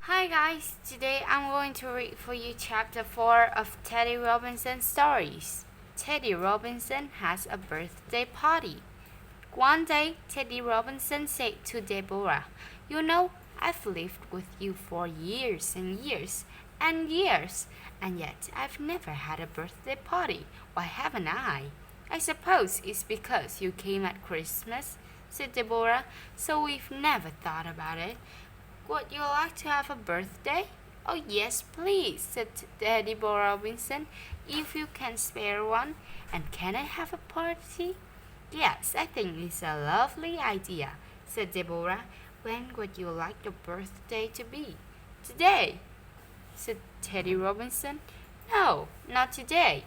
Hi guys, today I'm going to read for you chapter 4 of Teddy Robinson's stories. Teddy Robinson has a birthday party. One day, Teddy Robinson said to Deborah, "You know, I've lived with you for years and years and years, and yet I've never had a birthday party. Why haven't I?" "I suppose it's because you came at Christmas," said Deborah, "so we've never thought about it. Would you like to have a birthday?" "Oh, yes, please," said Teddy Robinson, "if you can spare one. And can I have a party?" "Yes, I think it's a lovely idea," said Deborah. "When would you like your birthday to be?" "Today," said Teddy Robinson. "No, not today,"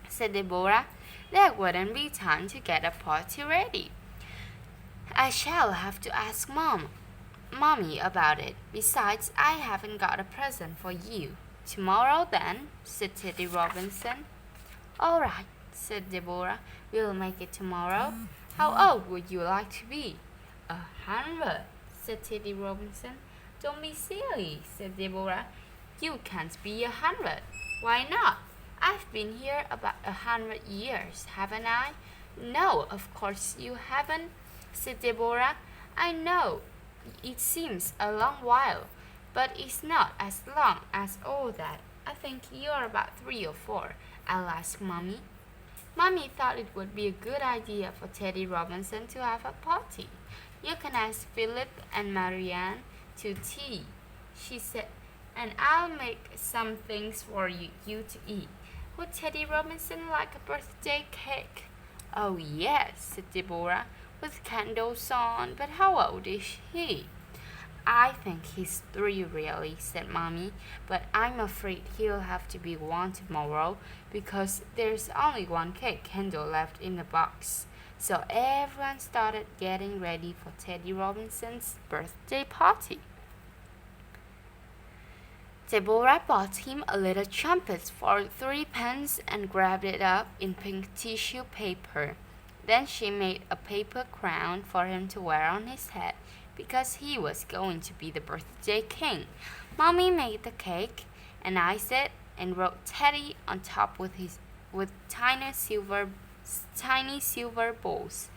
said Deborah. "There wouldn't be time to get a party ready. I shall have to ask Mommy about it. Besides, I haven't got a present for you." "Tomorrow, then," said Teddy Robinson. "All right," said Deborah. "We'll make it tomorrow. How old would you like to be?" 100, said Teddy Robinson. "Don't be silly," said Deborah. "You can't be 100. "Why not? I've been here about 100 years, haven't I?" "No, of course you haven't," said Deborah. "I know it seems a long while, but it's not as long as all that. I think you're about 3 or 4. I'll ask Mommy." Mommy thought it would be a good idea for Teddy Robinson to have a party. "You can ask Philip and Marianne to tea," she said, "and I'll make some things for you to eat." Would Teddy Robinson like a birthday cake? "Oh, yes," said Deborah, "with candles on. But how old is he?" "I think he's 3 really," said Mommy, "but I'm afraid he'll have to be 1 tomorrow because there's only 1 cake candle left in the box." So everyone started getting ready for Teddy Robinson's birthday party. Deborah bought him a little trumpet for 3 pence and wrapped it up in pink tissue paper. Then she made a paper crown for him to wear on his head because he was going to be the birthday king. Mommy made the cake and iced it and wrote Teddy on top with tiny silver balls.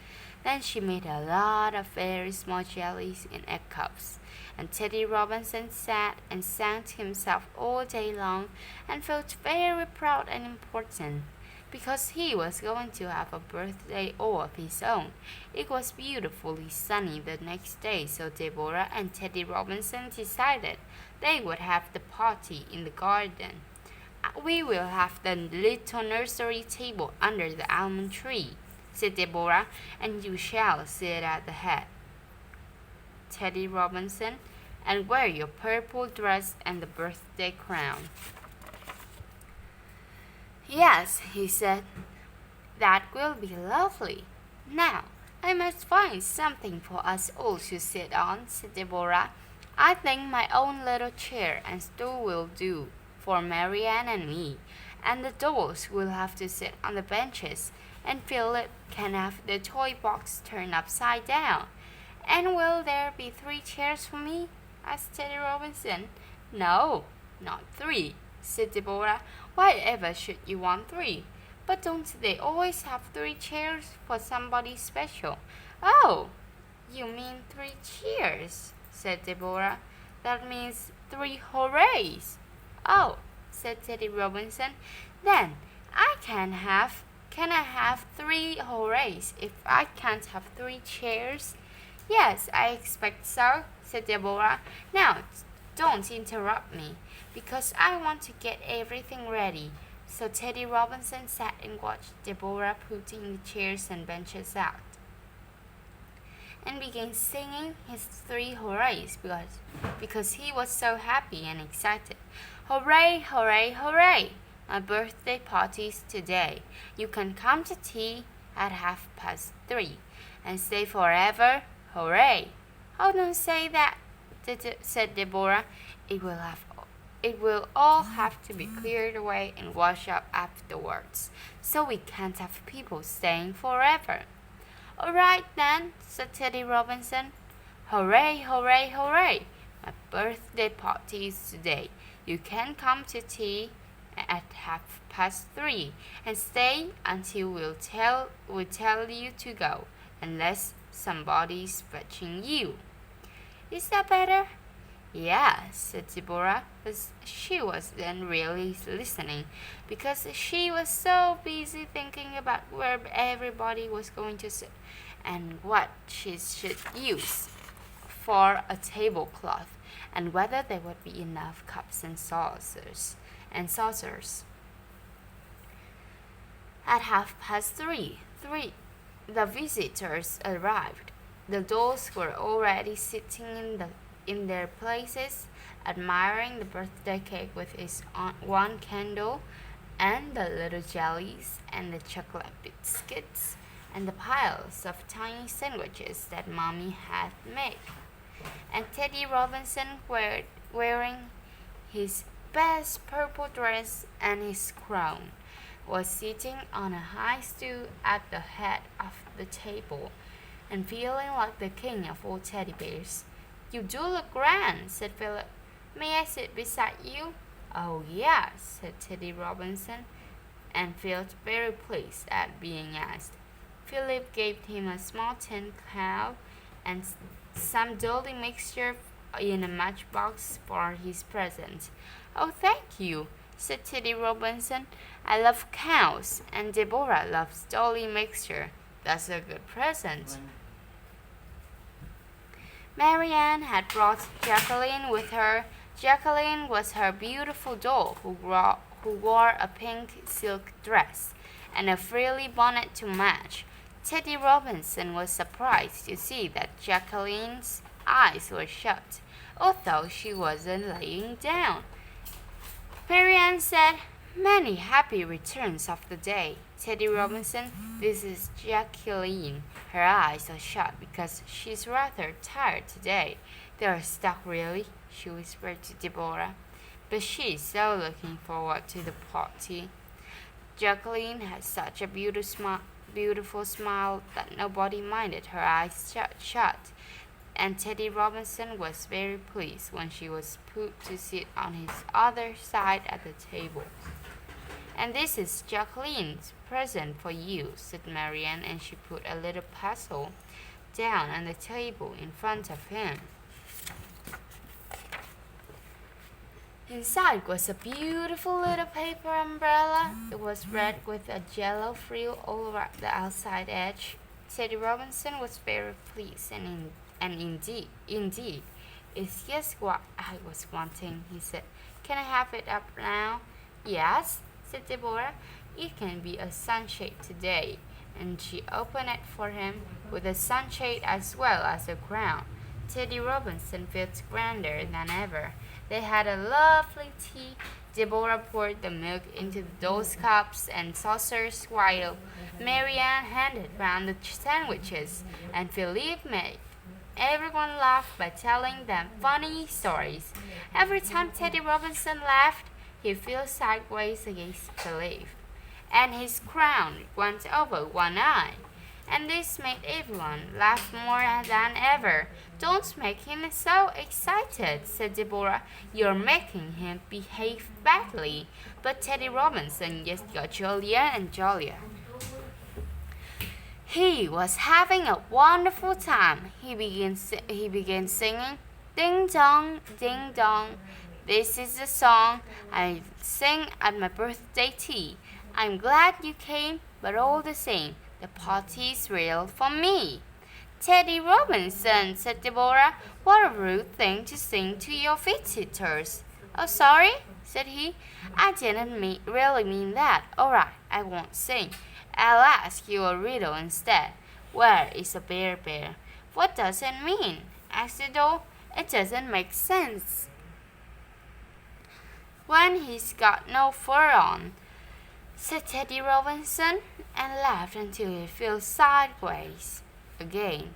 Then she made a lot of very small jellies in egg cups. And Teddy Robinson sat and sang to himself all day long and felt very proud and important because he was going to have a birthday all of his own. It was beautifully sunny the next day, so Deborah and Teddy Robinson decided they would have the party in the garden. "We will have the little nursery table under the almond tree," said Deborah, "and you shall sit at the head, Teddy Robinson, and wear your purple dress and the birthday crown." "Yes," he said, "that will be lovely. Now, I must find something for us all to sit on," said Deborah. "I think my own little chair and stool will do for Marianne and me, and the dolls will have to sit on the benches, and Philip can have the toy box turned upside down." "And will there be 3 chairs for me?" asked Teddy Robinson. "No, not 3, said Deborah. "Why ever should you want 3? But don't they always have 3 chairs for somebody special?" "Oh, you mean 3 cheers," said Deborah. "That means 3 hoorays." "Oh," said Teddy Robinson, "then can I have 3 hoorays if I can't have 3 chairs?" "Yes, I expect so," said Deborah. "Now, don't interrupt me, because I want to get everything ready." So Teddy Robinson sat and watched Deborah putting the chairs and benches out, and began singing his 3 hoorays because he was so happy and excited. "Hooray, hooray, hooray! My birthday party's today. You can come to tea at 3:30 and stay forever. Hooray!" "Oh, don't say that," said Deborah. It will all have to be cleared away and washed up afterwards, so we can't have people staying forever." "All right then," said Teddy Robinson. "Hooray, hooray, hooray! My birthday party is today. You can come to tea at 3:30 and stay until we tell you to go, unless somebody's fetching you. Is that better? Yes, said Deborah, but she wasn't really listening because she was so busy thinking about where everybody was going to sit and what she should use for a tablecloth and whether there would be enough cups and saucers. At 3:30, the visitors arrived. The dolls were already sitting in their places, admiring the birthday cake with its one candle, and the little jellies, and the chocolate biscuits, and the piles of tiny sandwiches that Mommy had made. And Teddy Robinson, wearing his best purple dress and his crown, was sitting on a high stool at the head of the table and feeling like the king of all teddy bears. You do look grand, said Philip. May I sit beside you? Oh, yes, said Teddy Robinson, and felt very pleased at being asked. Philip gave him a small tin cow and some dolly mixture in a matchbox for his present. Oh, thank you, said Teddy Robinson. I love cows, and Deborah loves dolly mixture. That's a good present. Marianne had brought Jacqueline with her. Jacqueline was her beautiful doll who wore a pink silk dress and a frilly bonnet to match. Teddy Robinson was surprised to see that Jacqueline's eyes were shut, although she wasn't laying down. Marianne said, Many happy returns of the day. Teddy Robinson, this is Jacqueline. Her eyes are shut because she's rather tired today. They're stuck really, she whispered to Deborah. But she's so looking forward to the party. Jacqueline had such a beautiful smile that nobody minded her eyes shut. And Teddy Robinson was very pleased when she was put to sit on his other side at the table. And this is Jacqueline's present for you, said Marianne, and she put a little parcel down on the table in front of him. Inside was a beautiful little paper umbrella. It was red with a yellow frill all around the outside edge. Teddy Robinson was very pleased, and indeed, it's just what I was wanting, he said. Can I have it up now? Yes, said Deborah. It can be a sunshade today. And she opened it for him with a sunshade as well as a crown. Teddy Robinson felt grander than ever. They had a lovely tea. Deborah poured the milk into those cups and saucers while Marianne handed round the sandwiches, and Philippe made everyone laugh by telling them funny stories. Every time Teddy Robinson laughed, he fell sideways against Philippe, and his crown went over one eye. And this made everyone laugh more than ever. Don't make him so excited, said Deborah. You're making him behave badly. But Teddy Robinson just got jollier and jollier. He was having a wonderful time. He began singing, Ding dong, ding dong. This is the song I sing at my birthday tea. I'm glad you came, but all the same, the party's real for me. Teddy Robinson, said Deborah, what a rude thing to sing to your visitors. Oh, sorry, said he. I didn't really mean that. All right, I won't sing. I'll ask you a riddle instead. Where is a bear? What does it mean? Asked the doll. It doesn't make sense when he's got no fur on, said Teddy Robinson, and laughed until he fell sideways again.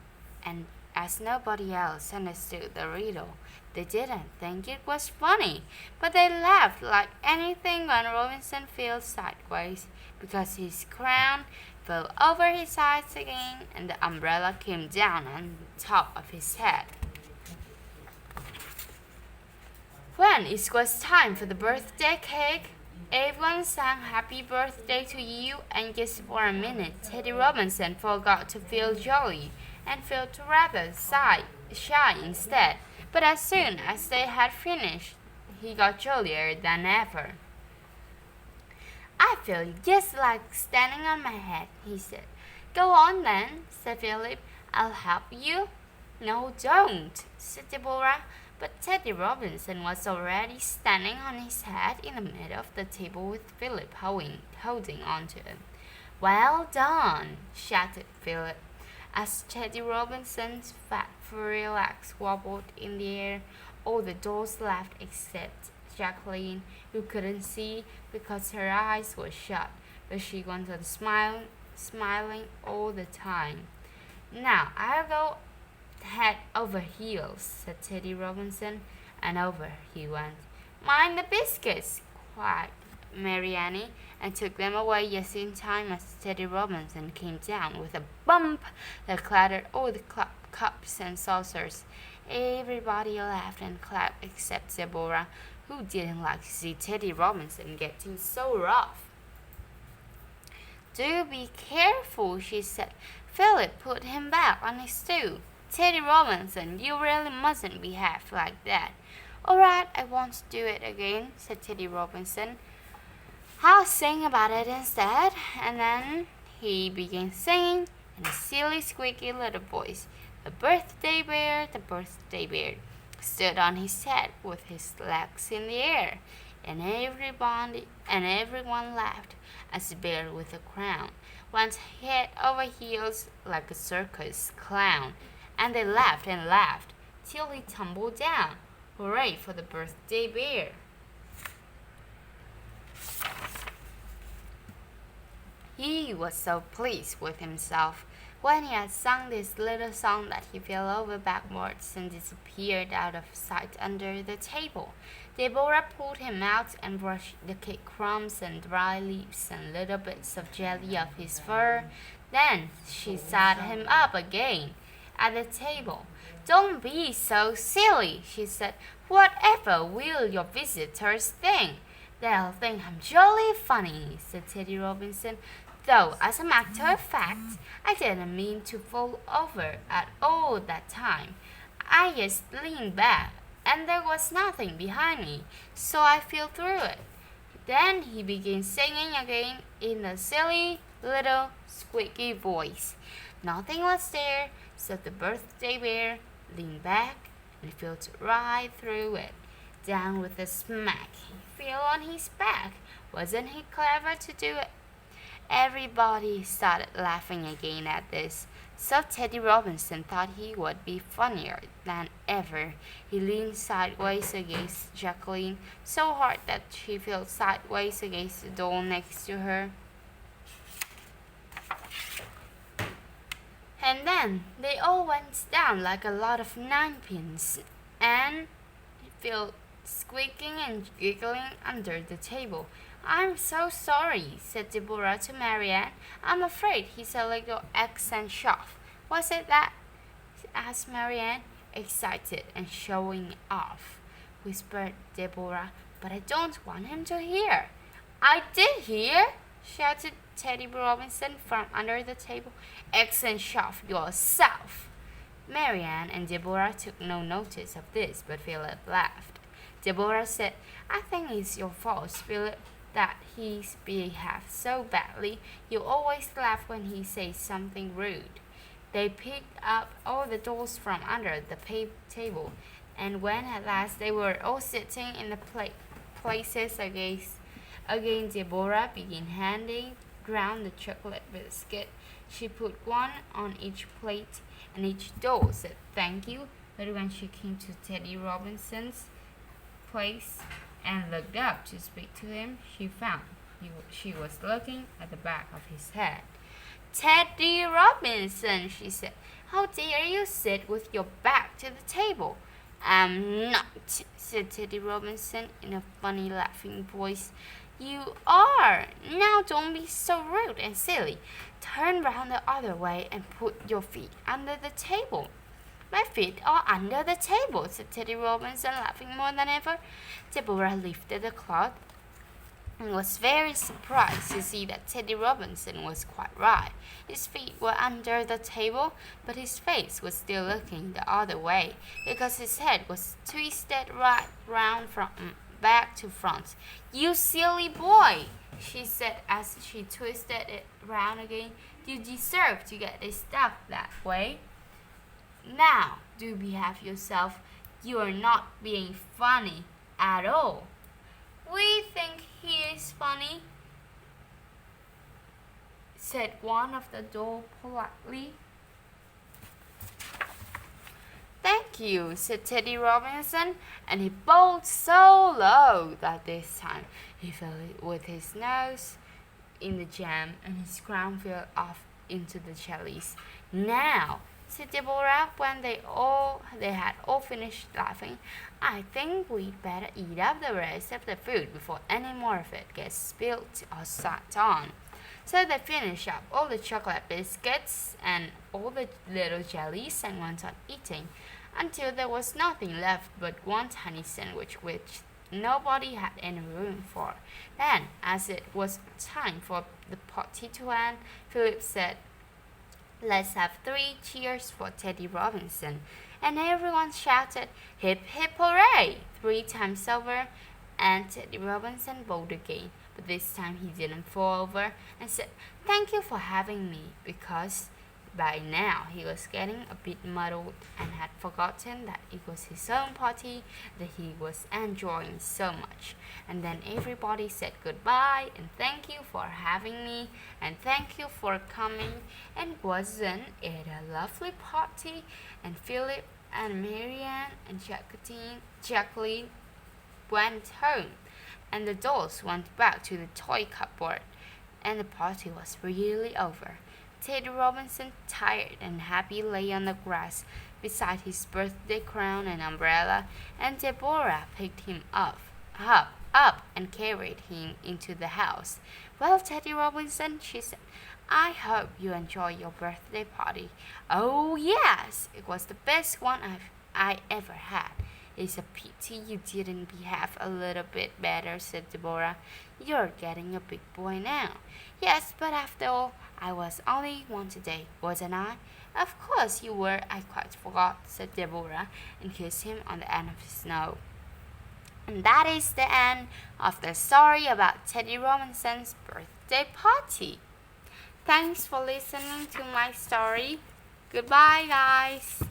And as nobody else understood the riddle, they didn't think it was funny, but they laughed like anything when Robinson fell sideways, because his crown fell over his eyes again, and the umbrella came down on top of his head. Then it was time for the birthday cake. Everyone sang happy birthday to you, and just for a minute, Teddy Robinson forgot to feel jolly and felt rather shy instead. But as soon as they had finished, he got jollier than ever. I feel just like standing on my head, he said. Go on then, said Philip. I'll help you. No, don't, said Deborah. But Teddy Robinson was already standing on his head in the middle of the table with Philip holding on to him. Well done, shouted Philip, as Teddy Robinson's fat furry legs wobbled in the air. All the dolls laughed except Jacqueline, who couldn't see because her eyes were shut, but she wanted to smile, smiling all the time. Now I'll go head over heels, said Teddy Robinson, and over he went. Mind the biscuits, cried Marianne, and took them away just in time as Teddy Robinson came down with a bump that clattered all the cups and saucers. Everybody laughed and clapped except Deborah, who didn't like to see Teddy Robinson getting so rough. Do be careful, she said. Philip put him back on his stool. Teddy Robinson, you really mustn't behave like that. All right, I won't do it again, said Teddy Robinson. I'll sing about it instead. And then he began singing in a silly, squeaky little voice. The birthday bear stood on his head with his legs in the air, and everyone laughed as the bear with a crown went head over heels like a circus clown. And they laughed and laughed till he tumbled down. Hooray for the birthday bear! He was so pleased with himself when he had sung this little song that he fell over backwards and disappeared out of sight under the table. Deborah pulled him out and brushed the cake crumbs and dry leaves and little bits of jelly off his fur. Then she sat him up again at the table. Don't be so silly, she said. Whatever will your visitors think? They'll think I'm jolly funny, said Teddy Robinson. Though, as a matter of fact, I didn't mean to fall over at all that time. I just leaned back, and there was nothing behind me, so I fell through it. Then he began singing again in a silly little squeaky voice. Nothing was there, said the birthday bear, leaned back and fell right through it. Down with a smack, he fell on his back. Wasn't he clever to do it? Everybody started laughing again at this, so Teddy Robinson thought he would be funnier than ever. He leaned sideways against Jacqueline so hard that she fell sideways against the doll next to her. And then they all went down like a lot of ninepins and fell squeaking and giggling under the table. I'm so sorry, said Deborah to Marianne. I'm afraid he's a little accent sharp. Was it that? Asked Marianne, excited and showing off. Whispered Deborah, but I don't want him to hear. I did hear, shouted Teddy Robinson from under the table. Accent sharp yourself. Marianne and Deborah took no notice of this, but Philip laughed. Deborah said, I think it's your fault, Philip, that he's behaved so badly. You always laugh when he says something rude. They picked up all the dolls from under the table, and when at last they were all sitting in the places again, Deborah began handing round the chocolate biscuit. She put one on each plate, and each doll said thank you. But when she came to Teddy Robinson's place and looked up to speak to him, she found she was looking at the back of his head. Teddy Robinson, she said, how dare you sit with your back to the table? I'm not, said Teddy Robinson in a funny laughing voice. You are. Now don't be so rude and silly. Turn round the other way and put your feet under the table. My feet are under the table, said Teddy Robinson, laughing more than ever. Deborah lifted the cloth and was very surprised to see that Teddy Robinson was quite right. His feet were under the table, but his face was still looking the other way, because his head was twisted right round from back to front. You silly boy, she said as she twisted it round again. You deserve to get it stuck that way. Now, do behave yourself. You are not being funny at all. We think he is funny, said one of the doll politely. Thank you, said Teddy Robinson, and he bowed so low that this time he fell with his nose in the jam and his crown fell off into the jellies. Now, said Deborah when they had all finished laughing, I think we'd better eat up the rest of the food before any more of it gets spilled or sat on. So they finished up all the chocolate biscuits and all the little jellies and went on eating until there was nothing left but one tiny sandwich which nobody had any room for. Then, as it was time for the party to end, Philip said, Let's have 3 cheers for Teddy Robinson. And everyone shouted, Hip, hip, hooray! 3 times over, and Teddy Robinson bowed again. But this time he didn't fall over and said, Thank you for having me, because by now he was getting a bit muddled and had forgotten that it was his own party that he was enjoying so much. And then everybody said goodbye and thank you for having me and thank you for coming. And wasn't it a lovely party? And Philip and Marianne and Jacqueline went home, and the dolls went back to the toy cupboard, and the party was really over. Teddy Robinson, tired and happy, lay on the grass beside his birthday crown and umbrella, and Deborah picked him up, and carried him into the house. Well, Teddy Robinson, she said, I hope you enjoy your birthday party. Oh, yes, it was the best one I ever had. It's a pity you didn't behave a little bit better, said Deborah. You're getting a big boy now. Yes, but after all, I was only 1 today, wasn't I? Of course you were, I quite forgot, said Deborah, and kissed him on the end of his nose. And that is the end of the story about Teddy Robinson's birthday party. Thanks for listening to my story. Goodbye, guys.